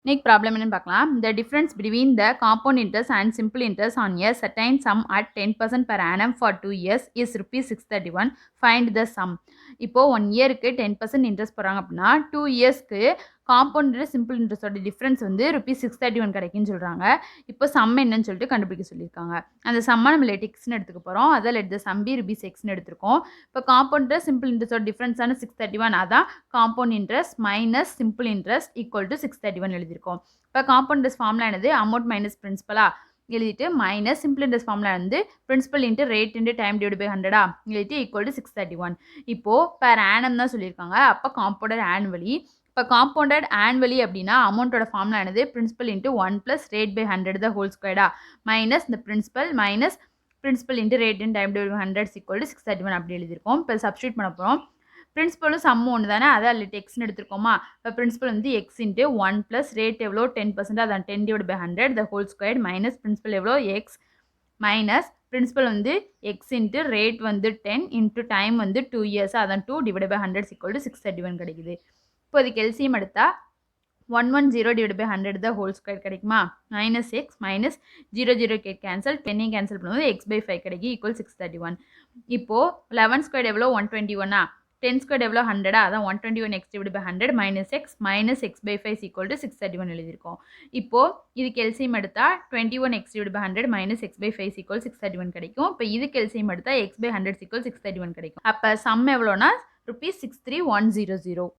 Next problem என்னன்னு பார்க்கலாம். The difference between the compound interest and simple interest on a certain sum at 10% per annum for 2 years is rupees 631. Find the sum. இப்போ 1 இயருக்கு 10% interest போடுறாங்க அப்படின்னா 2 இயர்ஸ்க்கு compound simple இன்ட்ரெஸ்டோட difference வந்து rupees 631 கிடைக்குன்னு சொல்கிறாங்க. இப்போ சம் என்னன்னு சொல்லிட்டு கண்டுபிடிக்க சொல்லியிருக்காங்க. அந்த சம்மை நம்ம லெட் எக்ஸ்னு எடுத்துக்க போகிறோம். அதை let the sum be rupees எக்ஸ்னு எடுத்திருக்கோம். இப்போ காம்பவுண்ட் சிம்பிள் இன்ட்ரெஸ்டோட டிஃப்ரென்ஸான 631 அதான் compound interest minus simple interest equal to 631 எழுதியிருக்கோம். இப்போ காம்பவுண்ட் இன்ட்ரெஸ்ட் ஃபார்முலா என்னது அமௌண்ட் மைனஸ் பிரின்சிபலா எழுதிட்டு மைனஸ் சிம்பிள் இன்ட்ரெஸ்ட் ஃபார்முலா வந்து principal into rate into time divide by 100 எழுதிட்டு ஈக்குவல் டு 631. இப்போது பெர் ஆனம் தான் சொல்லியிருக்காங்க. அப்போ காம்பவுண்டட் ஆனுவலி. இப்போ காம்பவுண்டட் ஆனுவலி அப்படின்னா அமௌண்ட்டோட ஃபார்முலா என்னது principal into 1 plus rate by 100 the whole ஸ்கொயர்டா மைனஸ் இந்த principal minus principal into rate in time divide by 100 equal to 631 அப்படி எழுதியிருக்கோம். இப்போ சப்ஸ்டியூட் பண்ண போகிறோம். பிரின்சிபலும் சம் ஒன்று தானே, அதை அல்லது எக்ஸ்னு எடுத்துருக்கோமா. இப்போ பிரின்சிபல் வந்து எக்ஸ் இன்ட்டு 1 ப்ளஸ் ரேட் எவ்வளோ 10%, அதான் 10 divide by 100 the whole square minus principal எவ்வளோ எக்ஸ் மைனஸ் பிரின்சிபல் வந்து எக்ஸ் இன்ட்டு ரேட் வந்து 10 இன்ட்டு டைம் வந்து 2 இயர்ஸ், அதான் 2 டிவைட் பை 100 ஈக்குவல் டு 631 கிடைக்குது. இப்போ இதுக்கு எல்சிஎம் எடுத்தால் 110 divide by 100 the whole square கிடைக்குமா. Minus x minus 0 cancel 10 cancel பண்ணும்போது எக்ஸ் பை 5 கிடைக்கும் ஈக்குவல் 631. இப்போது 11 ஸ்கொயர் எவ்வளோ 121 10 ஸ்கொயர் எவ்வளோ 100 அதான் 121 x divide by 100 minus x by 5 equal to 631 எழுதியிருக்கோம். இப்போது இதுக்கு எல்சிஎம் எடுத்தால் 21 x divide by 100 minus x by 5 equal 631 கிடைக்கும். இப்போ இதுக்கு எல்சிஎம் எடுத்தால் எக்ஸ் பை 100 ஈக்குவல் 631 கிடைக்கும். அப்போ சம் எவ்வளோனா ருபீஸ் 63100.